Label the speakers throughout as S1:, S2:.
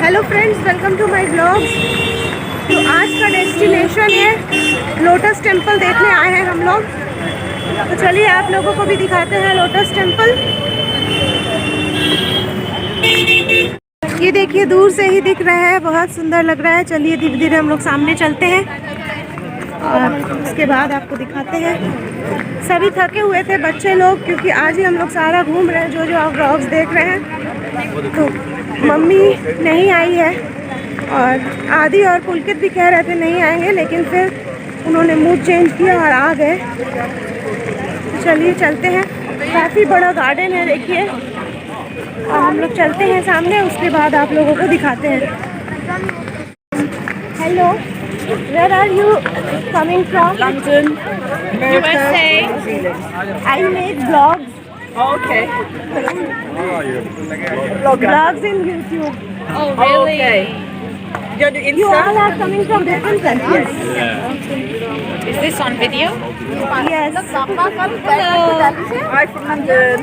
S1: Hello friends, welcome to my blogs. तो आज का डेस्टिनेशन है लोटस टेम्पल। देखने आए हैं हम लोग। तो चलिए आप लोगों को भी दिखाते हैं लोटस टेम्पल। ये देखिए, दूर से ही दिख रहा है, बहुत सुंदर लग रहा है। चलिए धीरे धीरे हम लोग सामने चलते हैं और उसके बाद आपको दिखाते हैं। सभी थके हुए थे बच्चे लोग, क्योंकि आज ही हम लोग सारा घूम रहे हैं। जो आप ब्लॉग्स देख रहे हैं, तो मम्मी नहीं आई है और आदि और पुलकित भी कह रहे थे नहीं आएंगे, लेकिन फिर उन्होंने मूड चेंज किया और आ गए। तो चलिए चलते हैं। काफ़ी बड़ा गार्डन है, देखिए। और हम लोग चलते हैं सामने, उसके बाद आप लोगों को दिखाते हैं। Hello, where are you coming from?
S2: London,
S1: USA. I make vlogs.
S2: okay.
S1: Vlogs in YouTube.
S2: Oh, really? Okay. You're the
S1: You
S2: Insta?
S1: all are coming from different countries.
S2: Is this on video?
S1: Yes.
S2: Hello. Hi from London.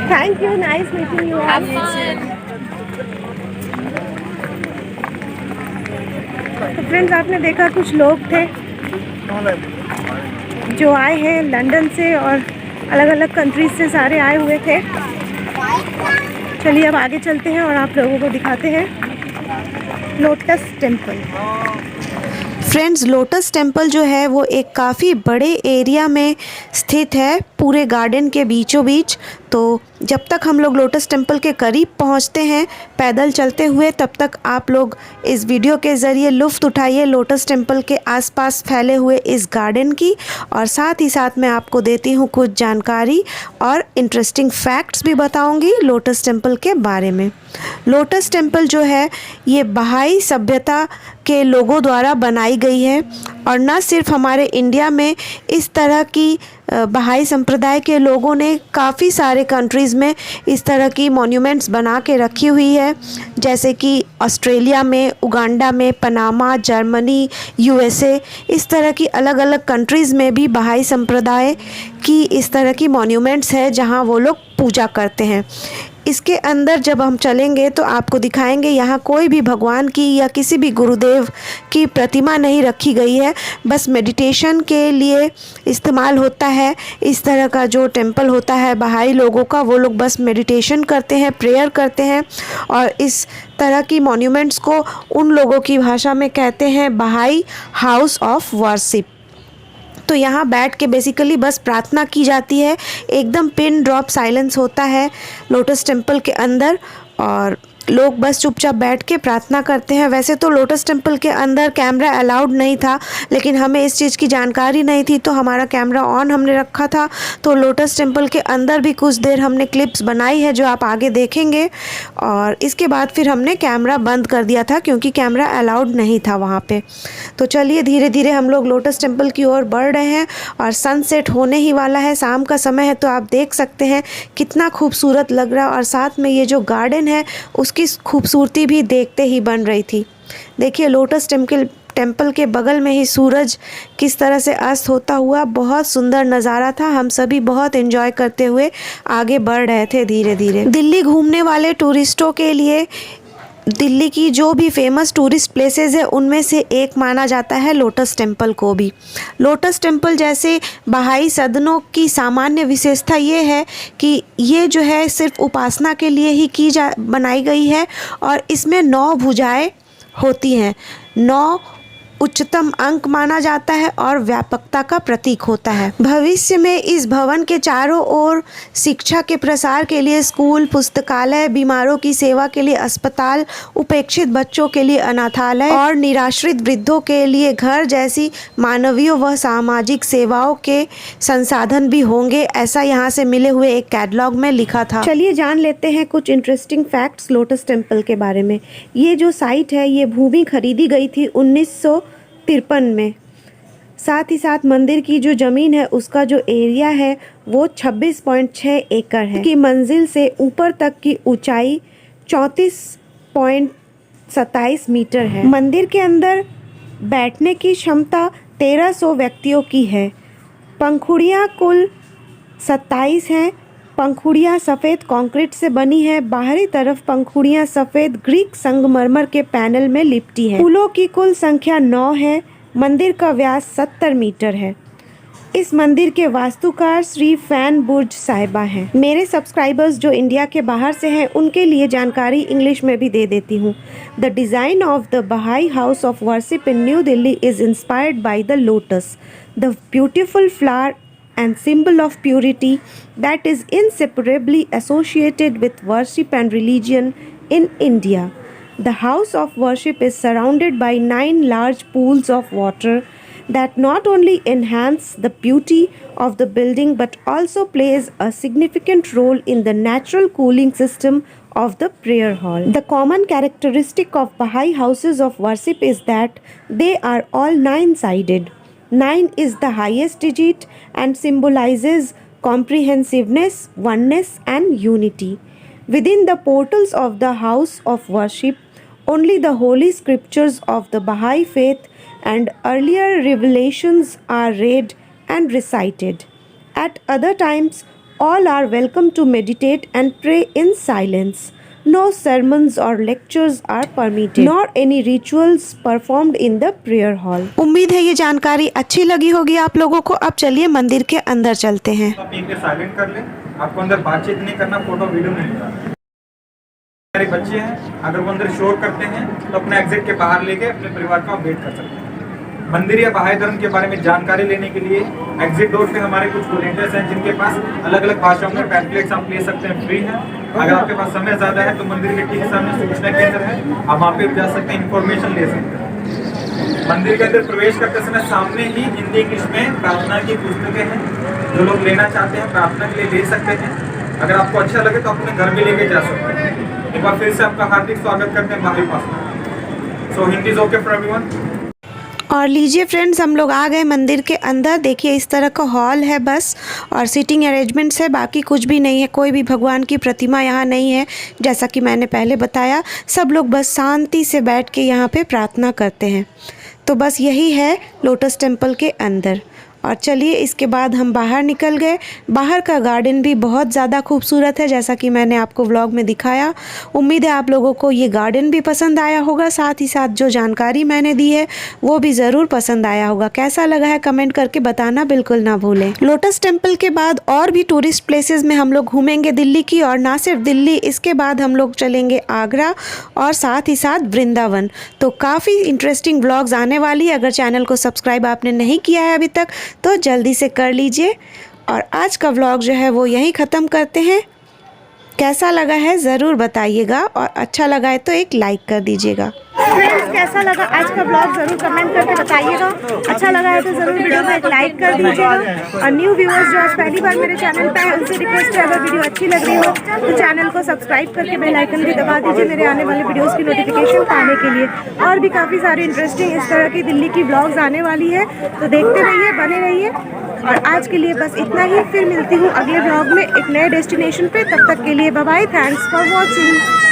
S1: Thank you. Nice meeting you.
S2: Have fun.
S1: तो friends, आपने देखा कुछ लोग थे जो आए हैं London से और अलग अलग कंट्रीज से, सारे आए हुए थे। चलिए अब आगे चलते हैं और आप लोगों को दिखाते हैं lotus temple. Friends, lotus temple जो है वो एक काफ़ी बड़े एरिया में स्थित है, पूरे गार्डन के बीचों बीच। तो जब तक हम लोग लोटस टेम्पल के करीब पहुंचते हैं पैदल चलते हुए, तब तक आप लोग इस वीडियो के ज़रिए लुत्फ़ उठाइए लोटस टेम्पल के आसपास फैले हुए इस गार्डन की। और साथ ही साथ मैं आपको देती हूं कुछ जानकारी और इंटरेस्टिंग फैक्ट्स भी बताऊंगी लोटस टेम्पल के बारे में। लोटस टेम्पल जो है ये बहाई सभ्यता के लोगों द्वारा बनाई गई है, और न सिर्फ हमारे इंडिया में इस तरह की बहाई संप्रदाय के लोगों ने काफ़ी सारे कंट्रीज़ में इस तरह की मॉन्यूमेंट्स बना के रखी हुई है, जैसे कि ऑस्ट्रेलिया में, उगांडा में, पनामा, जर्मनी, यूएसए, इस तरह की अलग अलग कंट्रीज़ में भी बहाई संप्रदाय की इस तरह की मॉन्यूमेंट्स है जहां वो लोग पूजा करते हैं। इसके अंदर जब हम चलेंगे तो आपको दिखाएंगे यहाँ कोई भी भगवान की या किसी भी गुरुदेव की प्रतिमा नहीं रखी गई है, बस मेडिटेशन के लिए इस्तेमाल होता है। इस तरह का जो टेम्पल होता है बहाई लोगों का, वो लोग बस मेडिटेशन करते हैं, प्रेयर करते हैं। और इस तरह की मॉन्यूमेंट्स को उन लोगों की भाषा में कहते हैं बहाई हाउस ऑफ वर्शिप। तो यहाँ बैठ के बेसिकली बस प्रार्थना की जाती है। एकदम पिन ड्रॉप साइलेंस होता है लोटस टेम्पल के अंदर, और लोग बस चुपचाप बैठ के प्रार्थना करते हैं। वैसे तो लोटस टेम्पल के अंदर कैमरा अलाउड नहीं था, लेकिन हमें इस चीज़ की जानकारी नहीं थी, तो हमारा कैमरा ऑन हमने रखा था। तो लोटस टेम्पल के अंदर भी कुछ देर हमने क्लिप्स बनाई है जो आप आगे देखेंगे, और इसके बाद फिर हमने कैमरा बंद कर दिया था क्योंकि कैमरा अलाउड नहीं था वहाँ पे। तो चलिए धीरे धीरे हम लोग लोटस टेम्पल की ओर बढ़ रहे हैं, और सनसेट होने ही वाला है, शाम का समय है। तो आप देख सकते हैं कितना खूबसूरत लग रहा है, और साथ में ये जो गार्डन है उसकी खूबसूरती भी देखते ही बन रही थी। देखिए लोटस टेम्पल के बगल में ही सूरज किस तरह से अस्त होता हुआ, बहुत सुंदर नज़ारा था। हम सभी बहुत एंजॉय करते हुए आगे बढ़ रहे थे धीरे धीरे। दिल्ली घूमने वाले टूरिस्टों के लिए दिल्ली की जो भी फेमस टूरिस्ट प्लेसेस है उनमें से एक माना जाता है लोटस टेम्पल को भी। लोटस टेम्पल जैसे बहाई सदनों की सामान्य विशेषता ये है कि ये जो है सिर्फ उपासना के लिए ही बनाई गई है, और इसमें 9 भुजाएं होती हैं। 9 उच्चतम अंक माना जाता है और व्यापकता का प्रतीक होता है। भविष्य में इस भवन के चारों ओर शिक्षा के प्रसार के लिए स्कूल, पुस्तकालय, बीमारों की सेवा के लिए अस्पताल, उपेक्षित बच्चों के लिए अनाथालय और निराश्रित वृद्धों के लिए घर जैसी मानवीय व सामाजिक सेवाओं के संसाधन भी होंगे, ऐसा यहाँ से मिले हुए एक कैटलॉग में लिखा था। चलिए जान लेते हैं कुछ इंटरेस्टिंग फैक्ट्स लोटस टेम्पल के बारे में। ये जो साइट है ये भूमि खरीदी गई थी 1953 में। साथ ही साथ मंदिर की जो ज़मीन है उसका जो एरिया है वो 26.6 एकड़ है। की मंजिल से ऊपर तक की ऊंचाई 34.27 मीटर है। मंदिर के अंदर बैठने की क्षमता 1300 व्यक्तियों की है। पंखुड़ियाँ कुल 27 हैं। पंखुड़ियाँ सफ़ेद कंक्रीट से बनी है। बाहरी तरफ पंखुड़ियाँ सफ़ेद ग्रीक संगमरमर के पैनल में लिपटी है। फूलों की कुल संख्या 9 है। मंदिर का व्यास 70 मीटर है। इस मंदिर के वास्तुकार श्री फैन बुर्ज साहिबा हैं। मेरे सब्सक्राइबर्स जो इंडिया के बाहर से हैं उनके लिए जानकारी इंग्लिश में भी दे देती हूँ। द डिज़ाइन ऑफ द बहाई house of worship in new Delhi is inspired by the lotus, the beautiful flower and symbol of purity that is inseparably associated with worship and religion in India. The house of worship is surrounded by 9 large pools of water that not only enhance the beauty of the building but also plays a significant role in the natural cooling system of the prayer hall. The common characteristic of Baha'i houses of worship is that they are all 9-sided. 9 is the highest digit and symbolizes comprehensiveness, oneness and unity. Within the portals of the house of worship, only the holy scriptures of the Baha'i faith and earlier revelations are read and recited. At other times, all are welcome to meditate and pray in silence. No sermons or lectures are permitted, nor any rituals performed in the prayer hall. उम्मीद है ये जानकारी अच्छी लगी होगी आप लोगों को। अब चलिए मंदिर के अंदर चलते हैं।
S3: आप इनके साइलेंट कर लें। आपको अंदर बातचीत नहीं करना, फोटो वीडियो नहीं लेना। हमारे बच्चे हैं, अगर वो अंदर शोर करते हैं तो अपने एग्जिट के बाहर लेके अपने परिवार का अपडेट कर सकते हैं। मंदिर या बहाई धर्म के बारे में जानकारी लेने के लिए एग्जिट डोर पे हमारे कुछ वॉलंटियर्स हैं जिनके पास अलग अलग भाषाओं में पैम्पलेट्स आप ले सकते हैं, फ्री है। अगर आपके पास समय ज़्यादा है तो मंदिर के ठीक सामने सूचना केंद्र है, आप वहाँ पे जा सकते हैं, इन्फॉर्मेशन ले सकते हैं। मंदिर के अंदर प्रवेश करते समय सामने ही हिंदी इंग्लिश में प्रार्थना की पुस्तकें हैं, जो लोग लेना चाहते हैं प्रार्थना के लिए ले सकते हैं। अगर आपको अच्छा लगे तो अपने घर भी लेके जा सकते हैं। एक बार फिर से आपका हार्दिक स्वागत करते हैं बाहरी पास। So Hindi is okay for everyone.
S1: और लीजिए फ्रेंड्स, हम लोग आ गए मंदिर के अंदर। देखिए इस तरह का हॉल है बस, और सीटिंग अरेंजमेंट्स है, बाकी कुछ भी नहीं है। कोई भी भगवान की प्रतिमा यहाँ नहीं है। जैसा कि मैंने पहले बताया, सब लोग बस शांति से बैठ के यहाँ पे प्रार्थना करते हैं। तो बस यही है लोटस टेम्पल के अंदर। और चलिए इसके बाद हम बाहर निकल गए। बाहर का गार्डन भी बहुत ज़्यादा खूबसूरत है, जैसा कि मैंने आपको व्लॉग में दिखाया। उम्मीद है आप लोगों को ये गार्डन भी पसंद आया होगा, साथ ही साथ जो जानकारी मैंने दी है वो भी ज़रूर पसंद आया होगा। कैसा लगा है कमेंट करके बताना बिल्कुल ना भूलें। लोटस टेम्पल के बाद और भी टूरिस्ट प्लेसेस में हम लोग घूमेंगे दिल्ली की, और ना सिर्फ दिल्ली, इसके बाद हम लोग चलेंगे आगरा और साथ ही साथ वृंदावन। तो काफ़ी इंटरेस्टिंग व्लॉग्स आने वाली है। अगर चैनल को सब्सक्राइब आपने नहीं किया है अभी तक तो जल्दी से कर लीजिए। और आज का व्लॉग जो है वो यहीं ख़त्म करते हैं। कैसा लगा है ज़रूर बताइएगा, और अच्छा लगा है तो एक लाइक कर दीजिएगा। फ्रेंड्स, कैसा लगा आज का ब्लॉग ज़रूर कमेंट करके बताइएगा। अच्छा लगा है तो ज़रूर वीडियो में एक लाइक कर दीजिएगा। और न्यू व्यूअर्स जो आज पहली बार मेरे चैनल पे है उनसे रिक्वेस्ट है, अगर वीडियो अच्छी लग रही हो तो चैनल को सब्सक्राइब करके बेल आइकन भी दबा दीजिए मेरे आने वाले वीडियोज़ की नोटिफिकेशन पाने के लिए। और भी काफ़ी सारी इंटरेस्टिंग इस तरह की दिल्ली की ब्लॉग्स आने वाली है, तो देखते रहिए, बने रहिए। और आज के लिए बस इतना ही। फिर मिलती हूँ अगले ब्लॉग में एक नए डेस्टिनेशन पे। तब तक के लिए bye bye, thanks for watching.